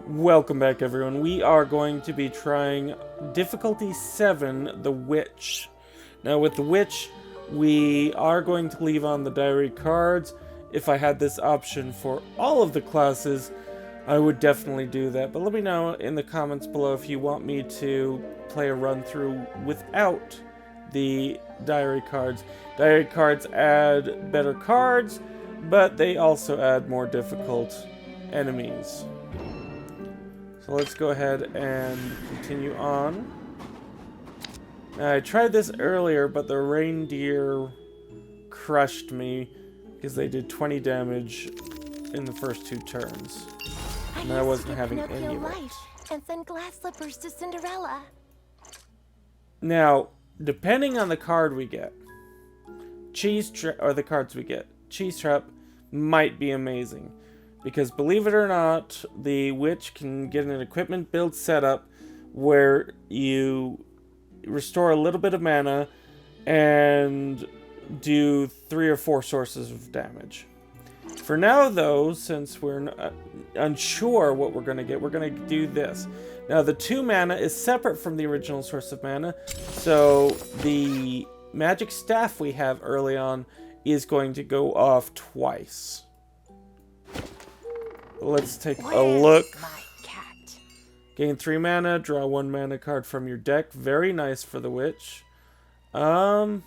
Welcome back, everyone. We are going to be trying difficulty 7, the Witch. Now, with the Witch, we are going to leave on the diary cards. If I had this option for all of the classes, I would definitely do that. But let me know in the comments below if you want me to play a run-through without the diary cards. Diary cards add better cards, but they also add more difficult enemies. So let's go ahead and continue on. Now, I tried this earlier, but the reindeer crushed me because they did 20 damage in the first 2 turns. And I wasn't having any of it. And send glass slippers to Cinderella. Now, depending on the card we get, the cards we get, Cheese Trap might be amazing. Because believe it or not, the Witch can get an equipment build setup where you restore a little bit of mana and do 3 or 4 sources of damage. For now, though, since we're unsure what we're going to do this. Now, the 2 mana is separate from the original source of mana, so the magic staff we have early on is going to go off twice. Let's take a look. Gain 3 mana, draw 1 mana card from your deck. Very nice for the Witch. And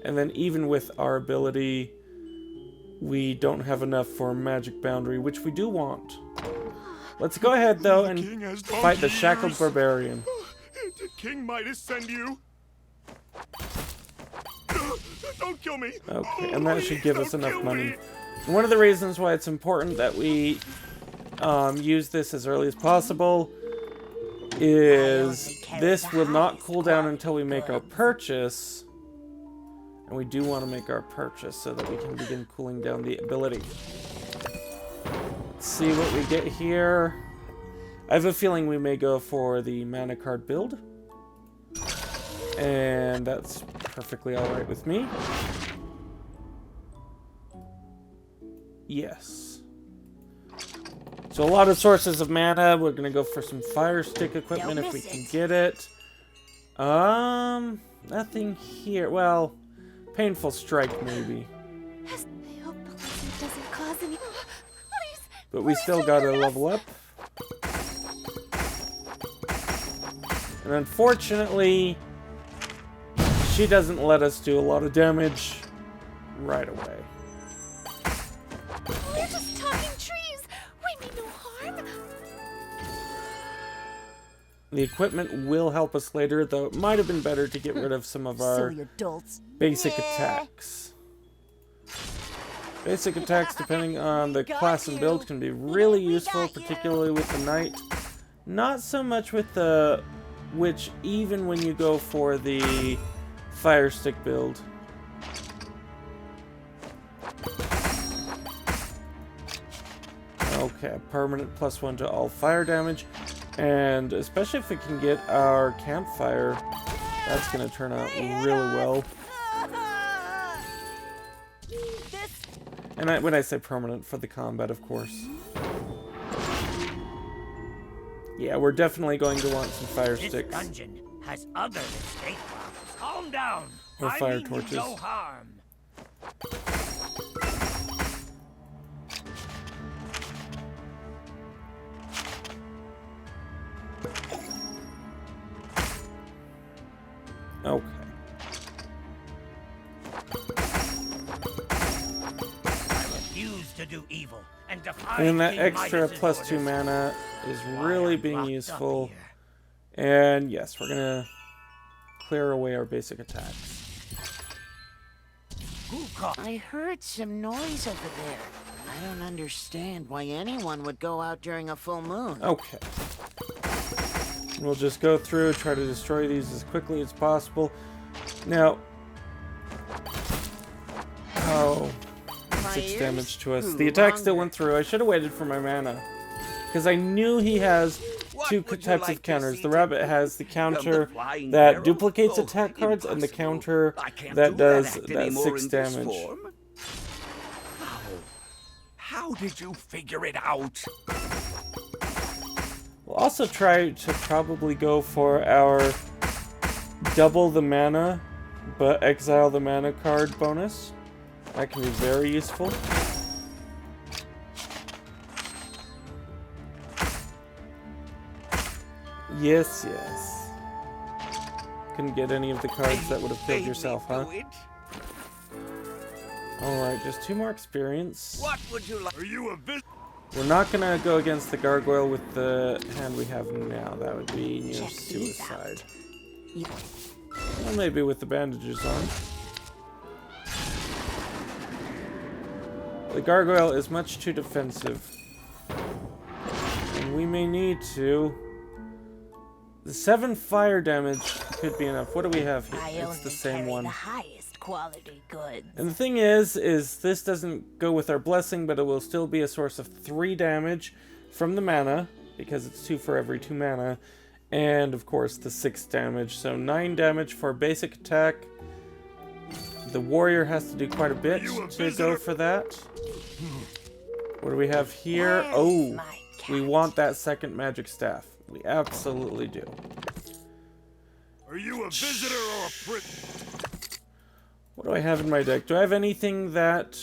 then even with our ability, we don't have enough for Magic Boundary, which we do want. Let's go ahead, though, and fight the Shackled Barbarian. Did King Midas send you? Don't kill me! Okay, and that should give us enough money. One of the reasons why it's important that we use this as early as possible is this will not cool down until we make our purchase. And we do want to make our purchase so that we can begin cooling down the ability. Let's see what we get here. I have a feeling we may go for the mana card build. And that's perfectly alright with me. Yes. So a lot of sources of mana. We're gonna go for some fire stick equipment if we can get it. Nothing here. Well, painful strike maybe. I hope the lizard doesn't cause any. Please, but we still gotta level up. And unfortunately, she doesn't let us do a lot of damage right away. We're just talking trees. We mean no harm. The equipment will help us later, though it might have been better to get rid of some of our basic attacks. Basic attacks, depending on the class and build, can be really useful, particularly with the Knight. Not so much with the Witch, even when you go for the Fire Stick build. Okay, permanent +1 to all fire damage. And especially if we can get our campfire, that's going to turn out really well. And when I say permanent, for the combat, of course. Yeah, we're definitely going to want some fire sticks. This dungeon has other escape routes. Calm down. Or fire I mean torches. No harm. Okay. I refuse to do evil and defy And that King extra Midas's +2 orders. mana is Why really I'm being locked up useful. here. And yes, we're gonna clear away our basic attacks. Who called? I heard some noise over there. I don't understand why anyone would go out during a full moon. Okay. We'll just go through, try to destroy these as quickly as possible. Now, oh, 6 damage to us. The attack still went through. I should have waited for my mana, because I knew he has 2 types of counters. The rabbit has the counter that duplicates attack cards and the counter that does that 6 damage. How did you figure it out? We'll also try to probably go for our double the mana, but exile the mana card bonus. That can be very useful. Yes, yes. Couldn't get any of the cards that would have killed yourself, huh? Alright, just 2 more experience. What would you like? Are you a vis- We're not gonna go against the gargoyle with the hand we have now. That would be near Check these suicide. out. Well, maybe with the bandages on. The gargoyle is much too defensive. And we may need to... The 7 fire damage could be enough. What do we have here? I It's only the same carry one. the highest quality goods. And the thing is this doesn't go with our blessing, but it will still be a source of 3 damage from the mana, because it's 2 for every 2 mana, and of course the 6 damage, so 9 damage for basic attack. The warrior has to do quite a bit to go for that. What do we have here? Where's Oh, my we cat? want that second magic staff. We absolutely do. Are you a visitor or a prince? What do I have in my deck? Do I have anything that...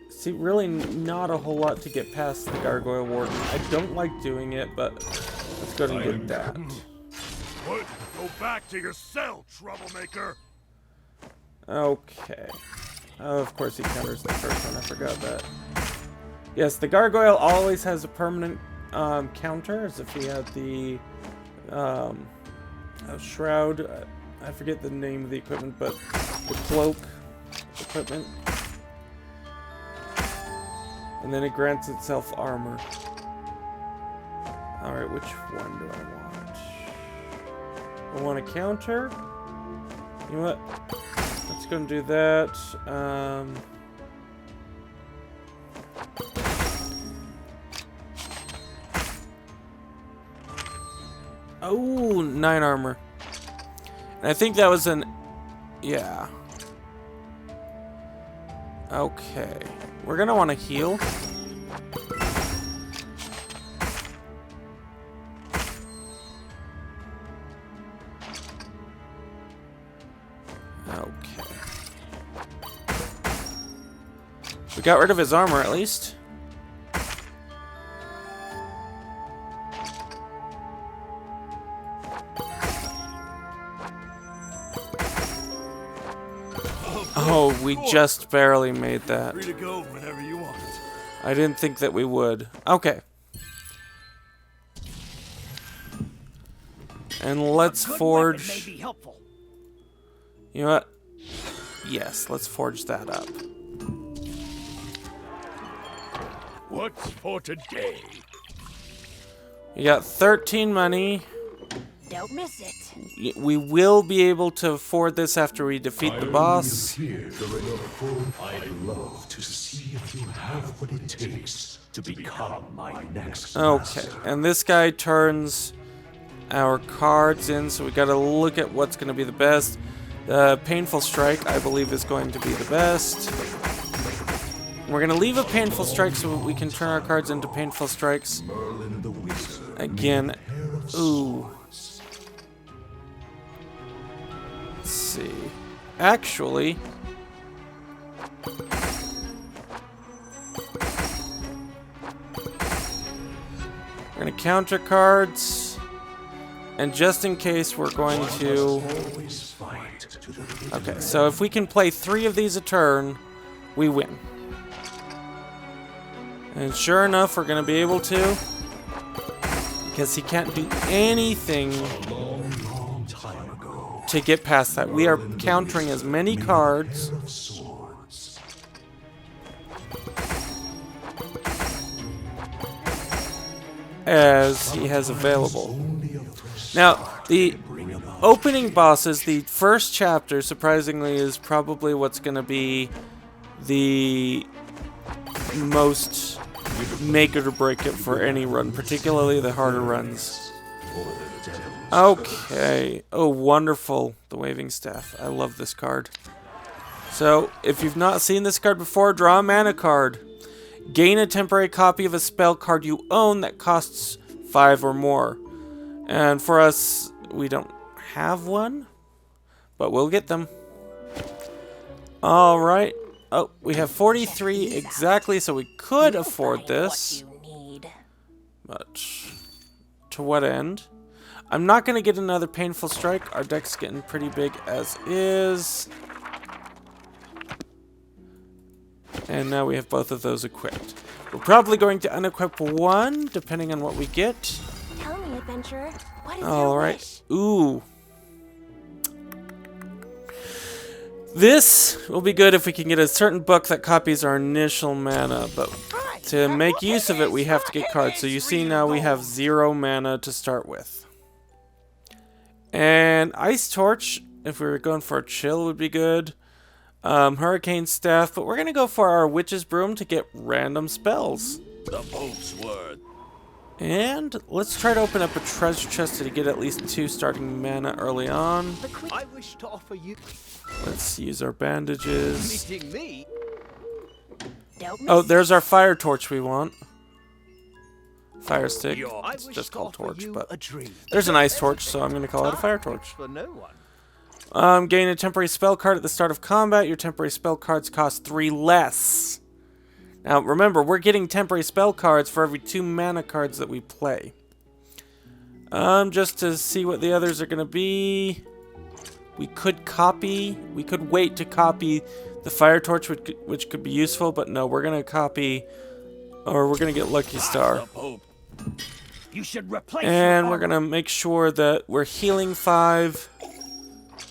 See, really not a whole lot to get past the Gargoyle Warden. I don't like doing it, but let's go ahead and get that. What? Go back to your cell, troublemaker! Okay. Oh, of course he counters the first one. I forgot that. Yes, the Gargoyle always has a permanent counter, as if he had the shroud. I forget the name of the equipment, but the cloak equipment. And then it grants itself armor. Alright, which one do I want? I want a counter. You know what? Let's go and do that. Oh, 9 armor. And I think that was an... Yeah. Okay. We're gonna want to heal. Okay. We got rid of his armor, at least. Oh, we just barely made that. Free to go whenever you want. I didn't think that we would. Okay. And let's Good forge... weapon may be helpful. You know what? Yes, let's forge that up. What's for today? We got 13 money. Don't miss it. We will be able to afford this after we defeat the boss. I'd love to see if you have what it takes to become my next Okay, master. and this guy turns our cards in, so we gotta look at what's gonna be the best. The Painful Strike, I believe, is going to be the best. We're gonna leave a Painful Strike so we can turn our cards into Painful Strikes. Merlin the Wizard. Again, ooh. Let's see. Actually, we're gonna counter cards, and just in case, we're going to. Always fight to the bitter Okay, so if we can play 3 of these a turn, we win. And sure enough, we're gonna be able to, because he can't do anything long time ago. to get past that. We are countering as many cards Of swords. as he has available. Only a fresh Now, the bring about opening bosses, the first chapter, surprisingly, is probably what's going to be the most make it or break it for any run, particularly the harder runs. for the devils. Okay. Oh, wonderful. The Waving Staff. I love this card. So, if you've not seen this card before, draw a mana card. Gain a temporary copy of a spell card you own that costs 5 or more. And for us, we don't have one, but we'll get them. Alright. Oh, we have 43 exactly, so we could afford this. But to what end? I'm not going to get another painful strike. Our deck's getting pretty big as is. And now we have both of those equipped. We're probably going to unequip one, depending on what we get. Tell me, adventurer, what is your Alright. wish? Ooh. This will be good if we can get a certain book that copies our initial mana, but to make use of it, we have to get cards. So you see now we have 0 mana to start with. And Ice Torch, if we were going for a chill, would be good. Hurricane Staff, but we're going to go for our Witch's Broom to get random spells. The Pope's word. And let's try to open up a treasure chest to get at least 2 starting mana early on. I wish to offer you Let's use our bandages. meeting me. Oh, there's our fire torch we want. Fire stick. I It's wish just to called offer torch, you but a dream. there's an ice torch, so I'm going to call it a fire torch. For no one. Gain a temporary spell card at the start of combat. Your temporary spell cards cost 3 less. Now, remember, we're getting temporary spell cards for every 2 mana cards that we play. Just to see what the others are going to be. We could wait to copy the fire torch, which could be useful, but no, we're going to copy, or we're going to get Lucky Star. The Pope. You should replace And your we're going to make sure that we're healing 5.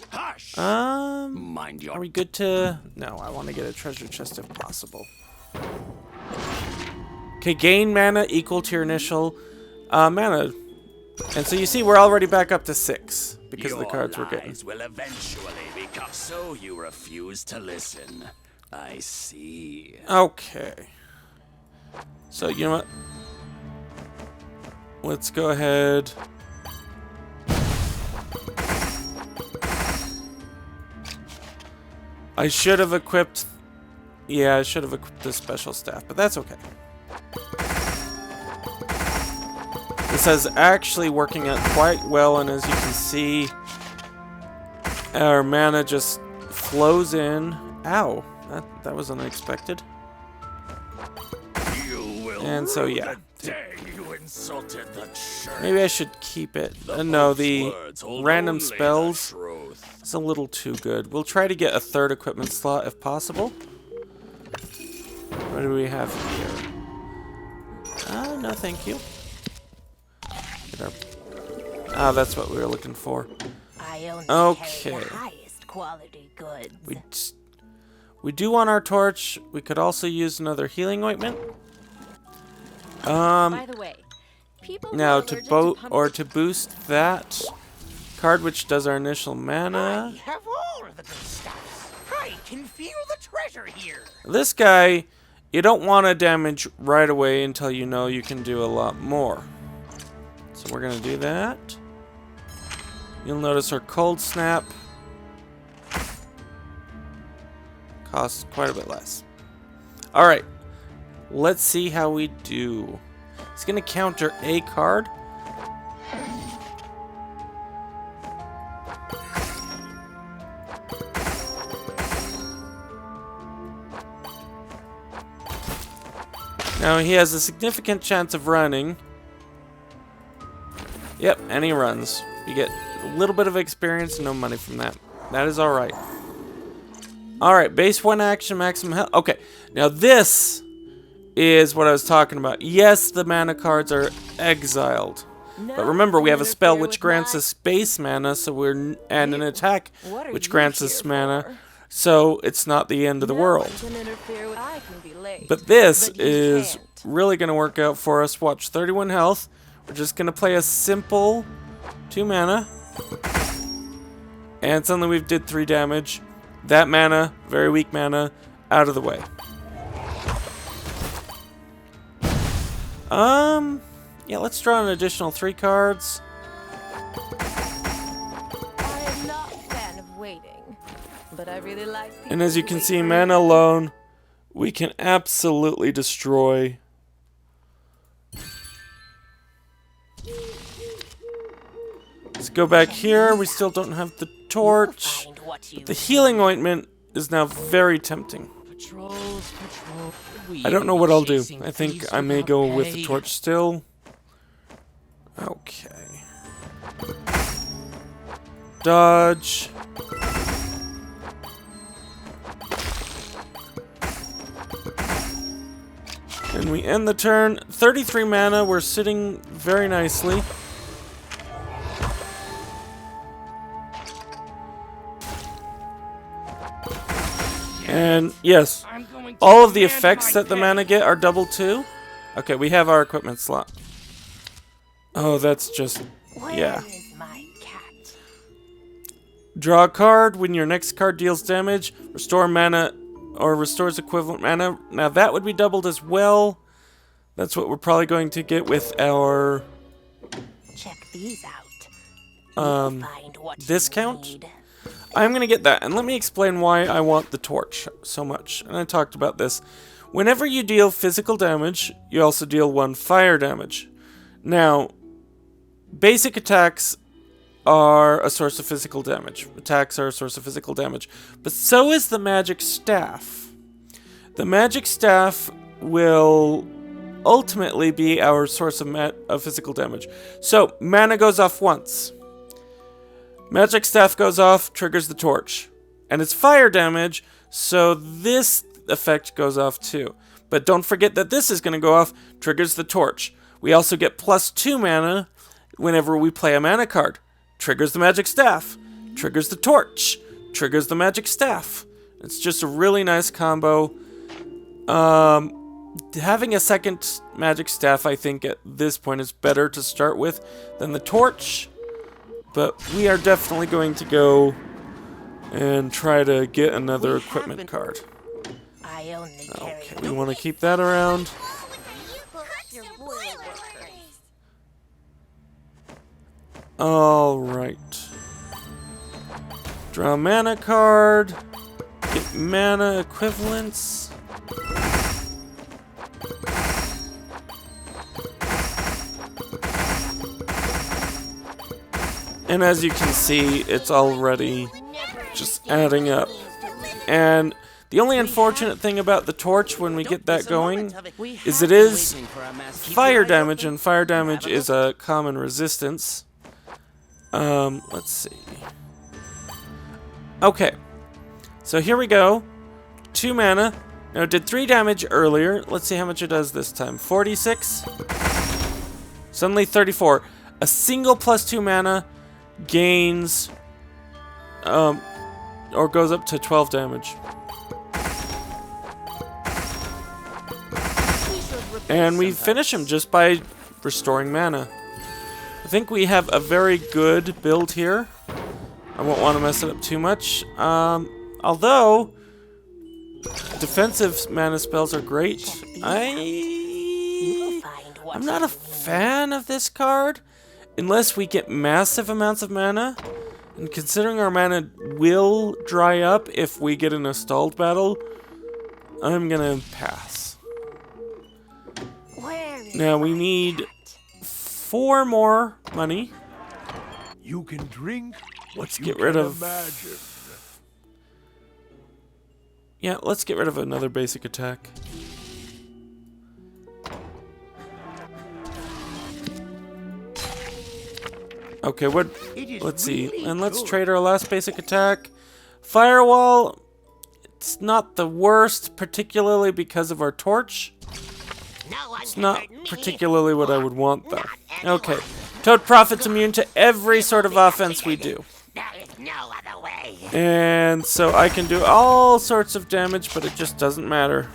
Hush. Mind Are your we good to... No, I want to get a treasure chest if possible. Okay, gain mana equal to your initial mana. And so you see we're already back up to 6 because of the cards we're getting. will eventually become so you refuse to listen. I see. Okay. So, you know what? Let's go ahead. I should have equipped... Yeah, I should have equipped this special staff, but that's okay. This is actually working out quite well, and as you can see, our mana just flows in. Ow, that was unexpected. You will And so, rue yeah. the day you insulted the church. Maybe I should keep it. No, the Words hold random only the spells truth. is a little too good. We'll try to get a 3rd equipment slot if possible. What do we have here? No, thank you. That's what we were looking for. I only Okay. carry the highest quality goods. We do want our torch. We could also use another healing ointment. By the way, people who Now are to allergic to boost that card, which does our initial mana. I have all of the good stuff. I can feel the treasure here. This guy, you don't want to damage right away until you know you can do a lot more. So we're gonna do that. You'll notice our cold snap costs quite a bit less. Alright, let's see how we do. It's gonna counter a card. Now he has a significant chance of running. Yep, and he runs. You get a little bit of experience, no money from that. That is alright. Alright, base 1 action, maximum health. Okay, now this is what I was talking about. Yes, the mana cards are exiled. But remember, we have a spell which grants us base mana, so and an attack which grants us mana. So it's not the end of the world. But this is really going to work out for us. Watch, 31 health. We're just going to play a simple 2 mana. And suddenly we've did 3 damage. That mana, very weak mana, out of the way. Yeah, let's draw an additional 3 cards. I am not a fan of waiting, but I really like And as you can see, mana alone we can absolutely destroy. Let's go back here. We still don't have the torch. But the healing ointment is now very tempting. I don't know what I'll do. I think I may go with the torch still. Okay. Dodge. And we end the turn. 33 mana. We're sitting very nicely. And yes, all of the effects that the mana get are double too. Okay, we have our equipment slot. Oh, that's just, yeah. Draw a card. When your next card deals damage, restore mana or restores equivalent mana. Now that would be doubled as well. That's what we're probably going to get with our Check these out. discount. I'm going to get that, and let me explain why I want the torch so much. And I talked about this. Whenever you deal physical damage, you also deal 1 fire damage. Now, basic attacks are a source of physical damage. Attacks are a source of physical damage. But so is the magic staff. The magic staff will ultimately be our source of physical damage. So, mana goes off once. Magic staff goes off, triggers the torch. And it's fire damage, so this effect goes off too. But don't forget that this is going to go off, triggers the torch. We also get +2 mana whenever we play a mana card. Triggers the magic staff, triggers the torch, triggers the magic staff. It's just a really nice combo. Having a second magic staff, I think, at this point is better to start with than the torch. But we are definitely going to go and try to get another equipment card. Okay, we want to keep that around. Alright. Draw a mana card. Get mana equivalents. And as you can see, it's already just adding up. And the only unfortunate thing about the torch when we get that going is it is fire damage, and fire damage is a common resistance. Let's see. Okay. So here we go. 2 mana. Now it did 3 damage earlier. Let's see how much it does this time. 46. Suddenly 34. A single +2 mana gains or goes up to 12 damage. And we finish him just by restoring mana. I think we have a very good build here. I won't want to mess it up too much. Although defensive mana spells are great. I'm not a fan of this card unless we get massive amounts of mana. And considering our mana will dry up if we get in a stalled battle, I'm gonna pass. Now we need 4 more money. You can drink. Let's get rid of. Yeah, let's get rid of another basic attack. Okay, what? Let's see. And let's trade our last basic attack. Firewall. It's not the worst, particularly because of our torch. It's not particularly what I would want, though. Okay. Toad Prophet's immune to every sort of offense we do. And so I can do all sorts of damage, but it just doesn't matter.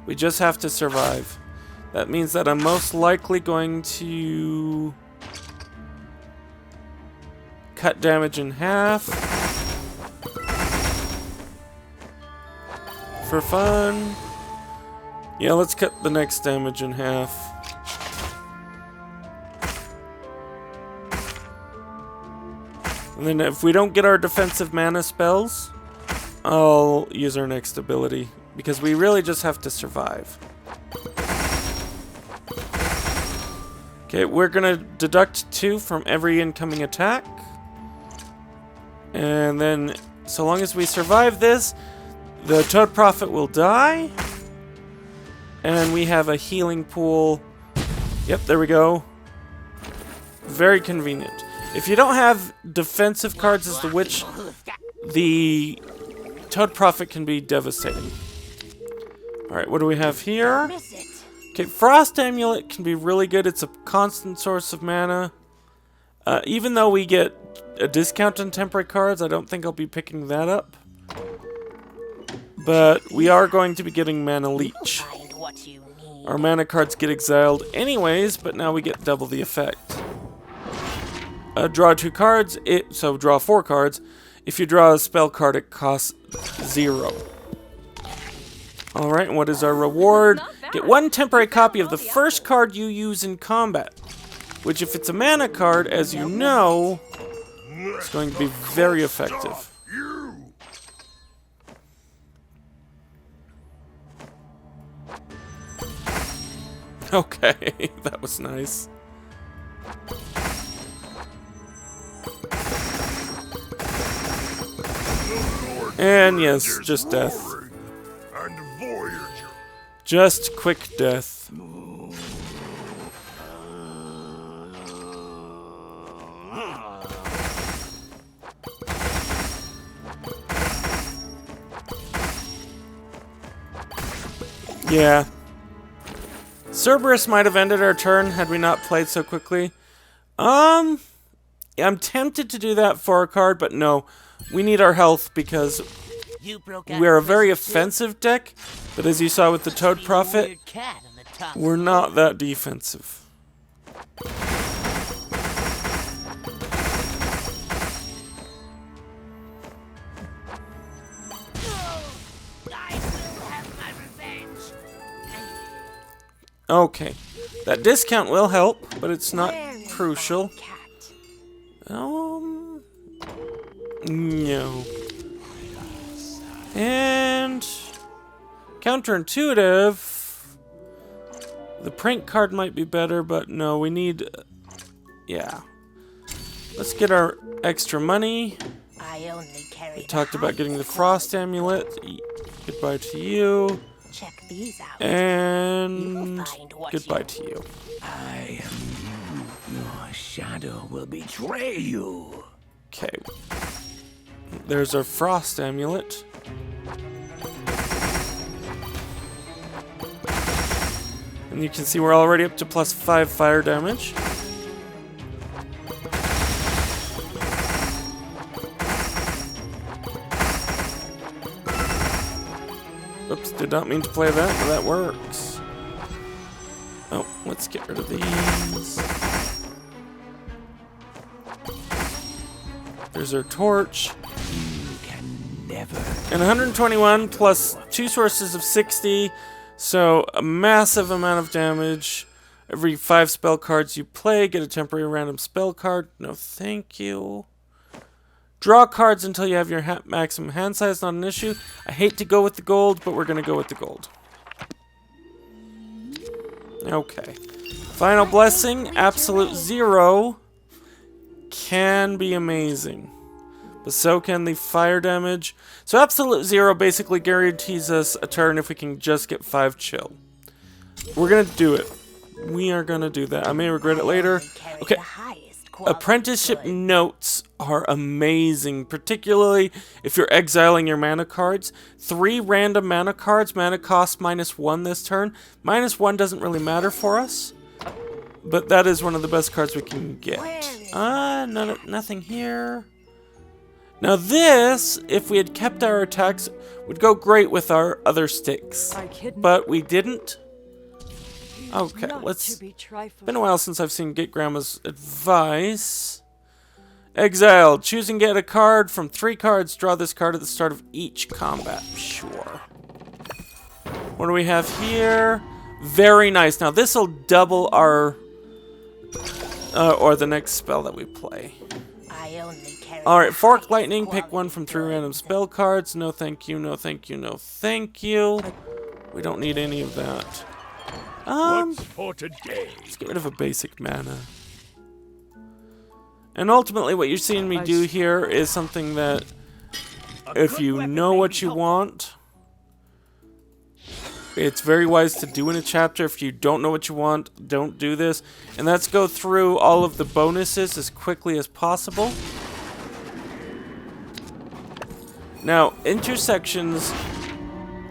We just have to survive. That means that I'm most likely going to cut damage in half. For fun. Yeah, let's cut the next damage in half. And then if we don't get our defensive mana spells, I'll use our next ability. because we really just have to survive. Okay, we're gonna deduct 2 from every incoming attack. And then, so long as we survive this, the Toad Prophet will die. And we have a healing pool. Yep, there we go. Very convenient. If you don't have defensive cards as the Witch, the Toad Prophet can be devastating. Alright, what do we have here? Okay, Frost Amulet can be really good. It's a constant source of mana. Even though we get a discount on temporary cards, I don't think I'll be picking that up. But we are going to be getting Mana Leech. Our mana cards get exiled anyways, but now we get double the effect. Draw 2 cards, so draw 4 cards. If you draw a spell card, it costs 0. Alright, and what is our reward? Get 1 temporary copy of the first card you use in combat. Which, if it's a mana card, as you know, is going to be very effective. Okay, that was nice. And yes, just death. Just quick death. Yeah. Cerberus might have ended our turn had we not played so quickly. I'm tempted to do that for a card, but no. We need our health because we're a very offensive deck, but as you saw with the Toad Prophet, we're not that defensive. Okay, that discount will help, but it's not crucial. No. And counterintuitive. The prank card might be better, but no, we need. Yeah. Let's get our extra money. We talked about getting the Frost Amulet. Goodbye to you. Check these out. And goodbye to you. I am you. Your shadow will betray you. Okay. There's our Frost Amulet. And you can see we're already up to +5 fire damage. Oops, did not mean to play that, but that works. Oh, let's get rid of these. There's our torch. You can never. And 121 plus 2 sources of 60. So a massive amount of damage. Every 5 spell cards you play, get a temporary random spell card. No thank you. Draw cards until you have your maximum hand size, not an issue. I hate to go with the gold, but we're going to go with the gold. Okay. Final Blessing, Absolute Zero, can be amazing. But so can the fire damage. So Absolute Zero basically guarantees us a turn if we can just get 5 chill. We're going to do it. We are going to do that. I may regret it later. Okay. Apprenticeship notes are amazing, particularly if you're exiling your mana cards. 3 random mana cards, mana cost -1 this turn. -1 doesn't really matter for us, but that is one of the best cards we can get. Nothing here. Now this, if we had kept our attacks, would go great with our other sticks, but we didn't. Okay, let's. Been a while since I've seen Get Grandma's advice. Exile. Choose and get a card from 3 cards. Draw this card at the start of each combat. Sure. What do we have here? Very nice. Now this will double our, or the next spell that we play. only carry Alright, the Fork highest Lightning, pick quality one from 3 random goods. spell cards. No thank you, no thank you, no thank you. We don't need any of that. What's for today? Let's get rid of a basic mana. And ultimately what you're seeing me do here is something that, if you know what you want, it's very wise to do in a chapter. If you don't know what you want, don't do this. And let's go through all of the bonuses as quickly as possible. Now, intersections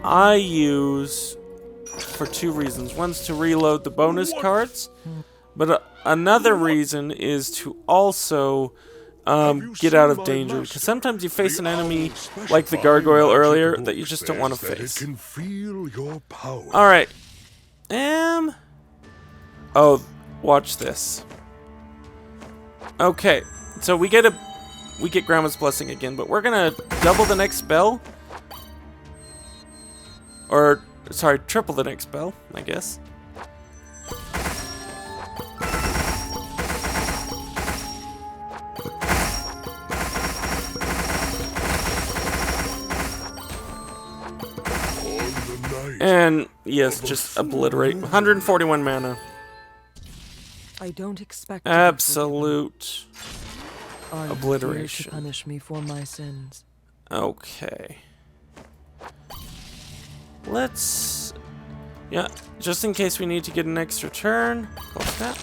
I use for 2 reasons. One's to reload the bonus cards, but another reason is to also get out of danger. Because sometimes you face an enemy like the gargoyle earlier that you just don't want to face. It can feel your power. Alright. Oh, watch this. Okay, so we get Grandma's Blessing again, but we're gonna double the next spell. Or, sorry, triple the next spell, I guess. And, yes, just obliterate. 141 mana. I don't expect Absolute to obliteration. punish me for my sins. Okay. Let's... Yeah, just in case we need to get an extra turn. Close that.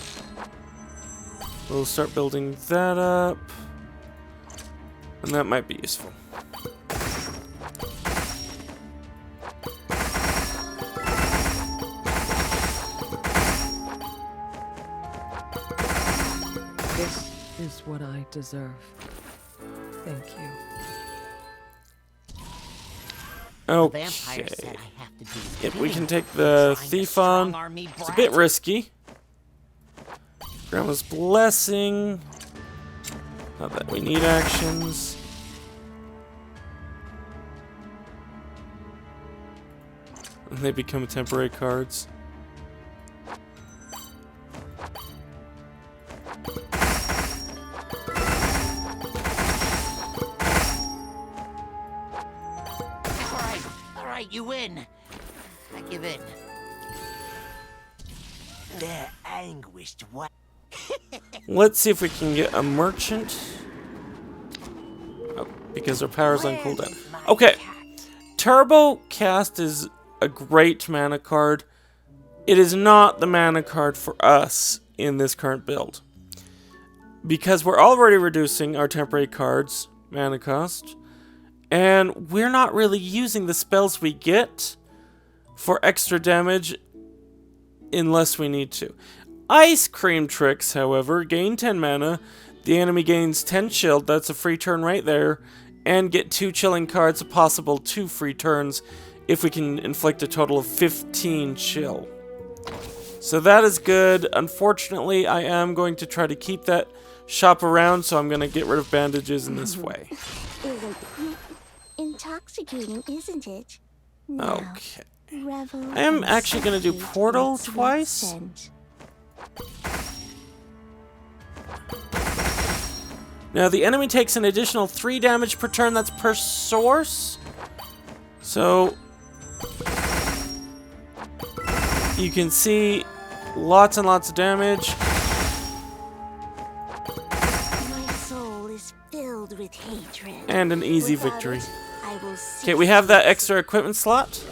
We'll start building that up. And that might be useful. This is what I deserve. Thank you. Vampire Okay. said I have to do Yep, we bidding. can take the Find a thief strong on. army It's a brat. bit risky. Grandma's Blessing. Not that we need actions. And they become temporary cards. All right, you win. I give in. They're anguished. What? Let's see if we can get a merchant. Oh, because our power's on cooldown. Okay. Turbo Cast is a great mana card. It is not the mana card for us in this current build. Because we're already reducing our temporary cards' mana cost. And we're not really using the spells we get for extra damage unless we need to. Ice Cream Tricks, however, gain 10 mana. The enemy gains 10 shield. That's a free turn right there. And get 2 chilling cards, a possible 2 free turns if we can inflict a total of 15 chill. So that is good. Unfortunately, I am going to try to keep that shop around, so I'm going to get rid of bandages in this way. Isn't intoxicating, isn't it? Now, Okay. revel I am and actually going to do suffocate Portal its sweet twice. scent. Now, the enemy takes an additional 3 damage per turn. That's per source. So, you can see lots and lots of damage. My soul is filled with hatred. And an easy Without victory. it, I will Okay, we have that extra equipment slot.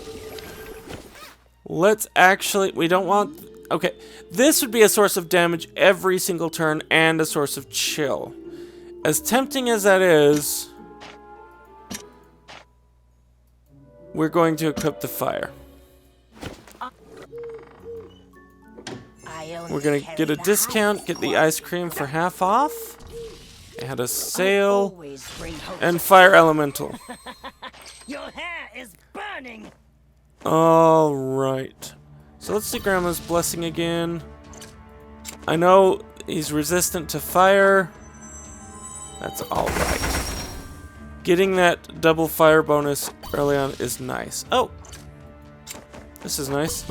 Let's actually... We don't want... Okay, this would be a source of damage every single turn and a source of chill. As tempting as that is, we're going to equip the fire. We're going to get a discount, get the ice cream for half off. They had a sale. And fire elemental. Your hair is burning. Alright. So let's do Grandma's Blessing again. I know he's resistant to fire. That's alright. Getting that double fire bonus early on is nice. Oh! This is nice.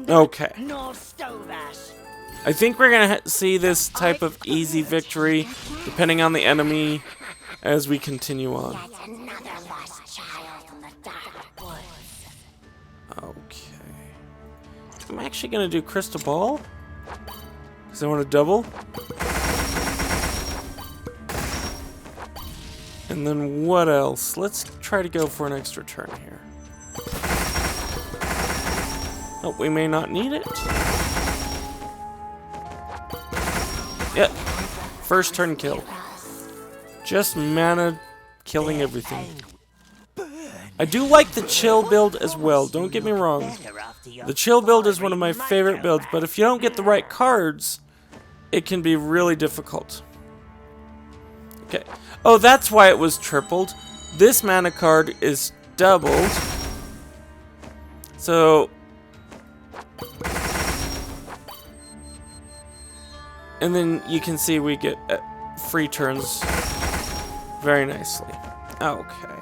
Okay. No stove ash. I think we're gonna see this type of easy victory, depending on the enemy, as we continue on. Another lost child from the dark woods. Okay. I'm actually gonna do Crystal Ball, because I want to double. And then what else? Let's try to go for an extra turn here. Oh, we may not need it. Yep. First turn kill. Just mana killing everything. I do like the chill build as well, don't get me wrong. The chill build is one of my favorite builds, but if you don't get the right cards, it can be really difficult. Okay. Oh, that's why it was tripled. This mana card is doubled. So... And then you can see we get free turns very nicely. Okay.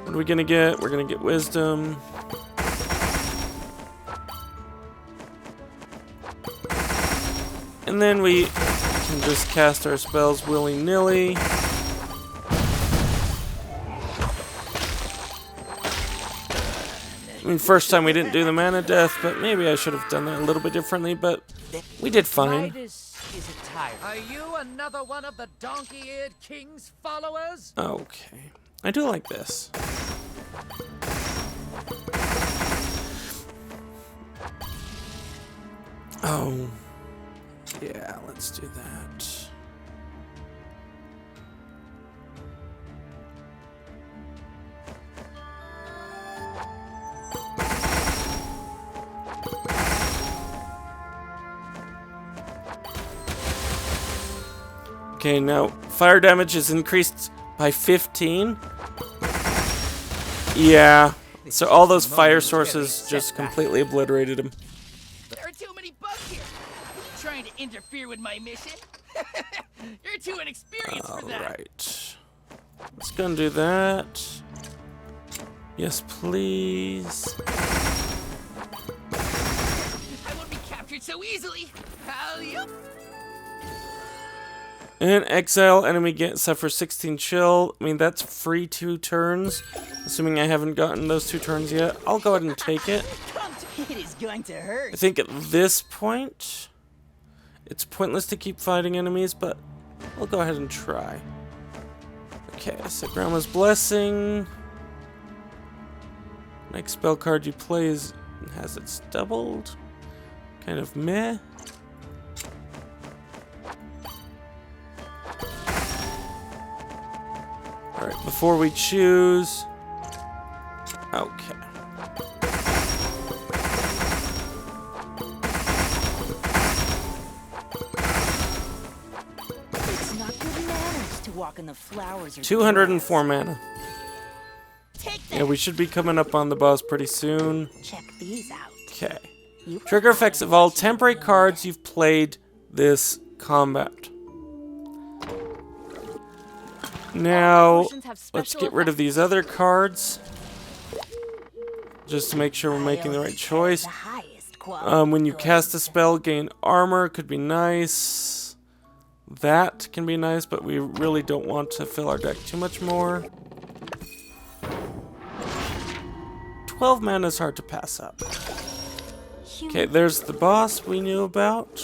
What are we gonna get? We're gonna get Wisdom. And then we can just cast our spells willy-nilly. I mean, first time we didn't do the mana death, but maybe I should have done that a little bit differently, but we did fine. Are you another one of the donkey-eared king's followers? Okay. I do like this. Oh. Yeah, let's do that. Okay, now fire damage is increased by 15. Yeah, so all those fire sources just completely obliterated him. There are too many bugs here. Are you trying to interfere with my mission? You're too inexperienced for that. Alright. Let's go and do that. Yes, please. I won't be captured so easily. Yup. And exile enemy suffers 16 chill. I mean, that's free 2 turns. Assuming I haven't gotten those 2 turns yet. I'll go ahead and take it. It is going to hurt. I think at this point, it's pointless to keep fighting enemies, but I'll go ahead and try. Okay, so Grandma's Blessing. Next spell card you play has its doubled. Kind of meh. Alright, before we choose... Okay. It's not good manners to walk in the flowers or 204 mana. Take Yeah, we should be coming up on the boss pretty soon. Check these out. Okay. Trigger effects of all temporary cards you've played this combat. Now, let's get rid of these other cards. Just to make sure we're making the right choice. When you cast a spell, gain armor. Could be nice. That can be nice, but we really don't want to fill our deck too much more. 12 mana is hard to pass up. Okay, there's the boss we knew about.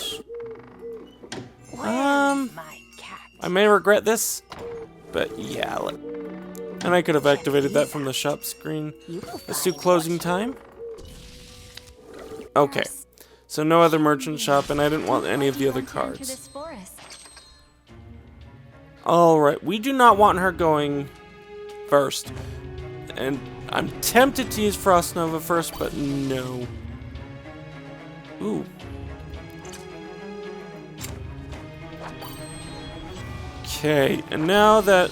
I may regret this, but yeah. And I could have activated that from the shop screen. Let's do closing time. Okay, so no other merchant shop, and I didn't want any of the other cards. Alright, we do not want her going first. And I'm tempted to use Frost Nova first, but no. Ooh. Okay, and now that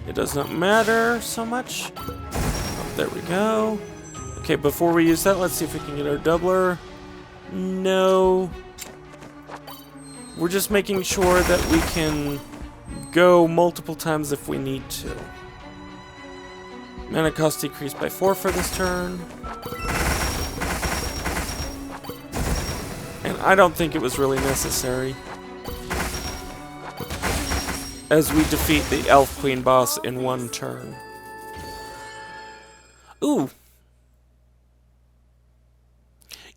it does not matter so much. Oh, there we go. Okay, before we use that, let's see if we can get our doubler. No. We're just making sure that we can go multiple times if we need to. Mana cost decreased by 4 for this turn. I don't think it was really necessary. As we defeat the Elf Queen boss in one turn. Ooh.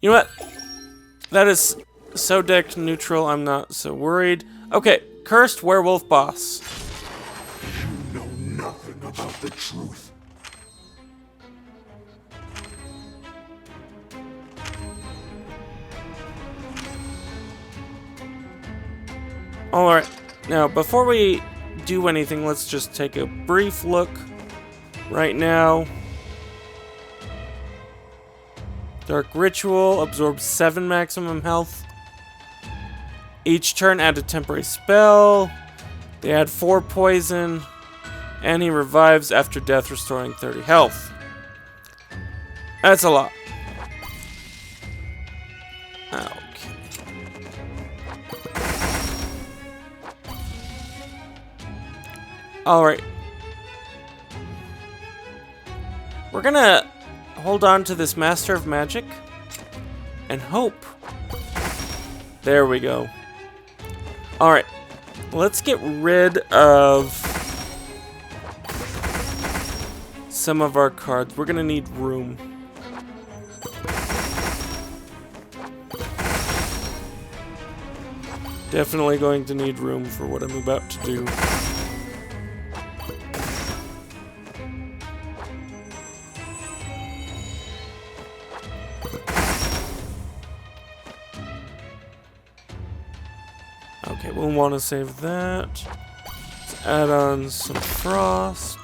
You know what? That is so deck neutral, I'm not so worried. Okay, Cursed Werewolf boss. You know nothing about the truth. Alright, now before we do anything, let's just take a brief look right now. Dark Ritual absorbs 7 maximum health. Each turn add a temporary spell. They add 4 poison. And he revives after death, restoring 30 health. That's a lot. Okay. Alright. We're gonna hold on to this Master of Magic and hope. There we go. Alright. Let's get rid of some of our cards. We're gonna need room. Definitely going to need room for what I'm about to do. Okay, we'll want to save that. Let's add on some frost.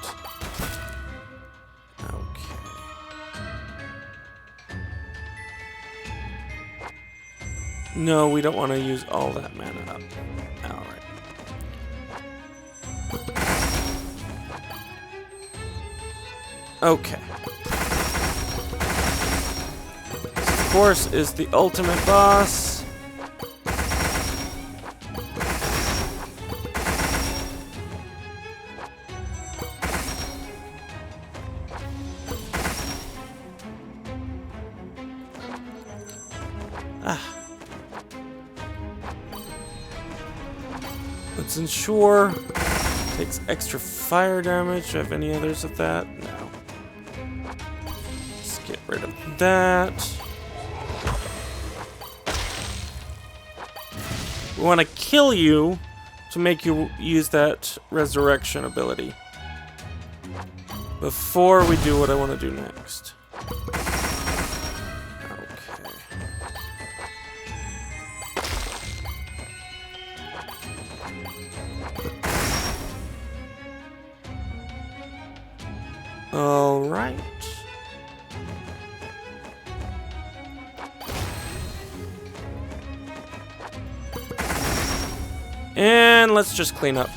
Okay. No, we don't want to use all that mana up. Alright. Okay. This, of course, is the ultimate boss. Let's ensure. Takes extra fire damage. Do I have any others of that? No. Let's get rid of that. We want to kill you to make you use that resurrection ability. Before we do what I want to do next. Alright. And let's just clean up.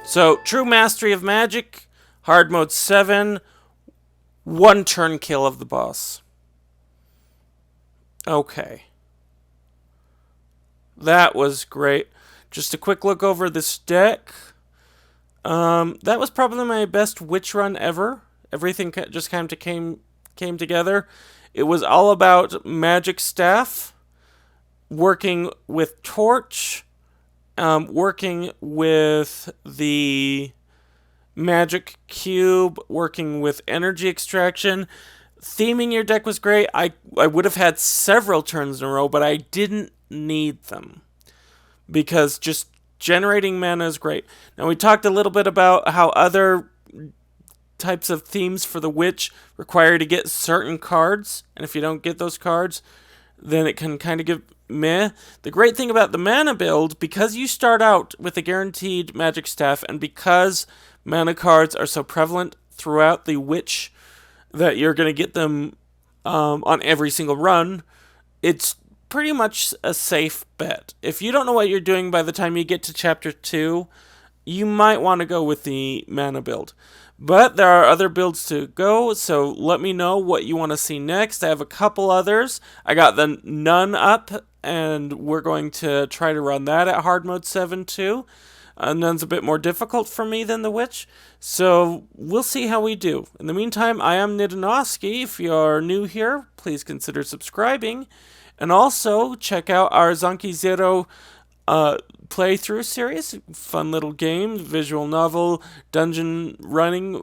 So, true mastery of magic, hard mode 7, 1 turn kill of the boss. Okay. That was great. Just a quick look over this deck. That was probably my best witch run ever. Everything just kind of came together. It was all about magic staff, working with torch, working with the magic cube, working with energy extraction. Theming your deck was great. I would have had several turns in a row, but I didn't need them. Because just generating mana is great. Now, we talked a little bit about how other types of themes for the witch require to get certain cards. And if you don't get those cards, then it can kind of give meh. The great thing about the mana build, because you start out with a guaranteed magic staff, and because mana cards are so prevalent throughout the witch that you're going to get them on every single run, it's pretty much a safe bet. If you don't know what you're doing by the time you get to chapter 2, you might want to go with the mana build. But there are other builds to go, so let me know what you want to see next. I have a couple others. I got the Nun up, and we're going to try to run that at hard mode 7 too. Unknown's a bit more difficult for me than the Witch, so we'll see how we do. In the meantime, I am Nidanoski. If you're new here, please consider subscribing. And also, check out our Zonky Zero playthrough series. Fun little game, visual novel, dungeon running,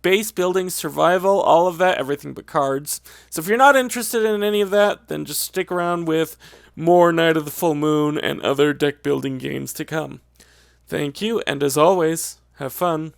base building, survival, all of that, everything but cards. So if you're not interested in any of that, then just stick around with more Night of the Full Moon and other deck building games to come. Thank you, and as always, have fun.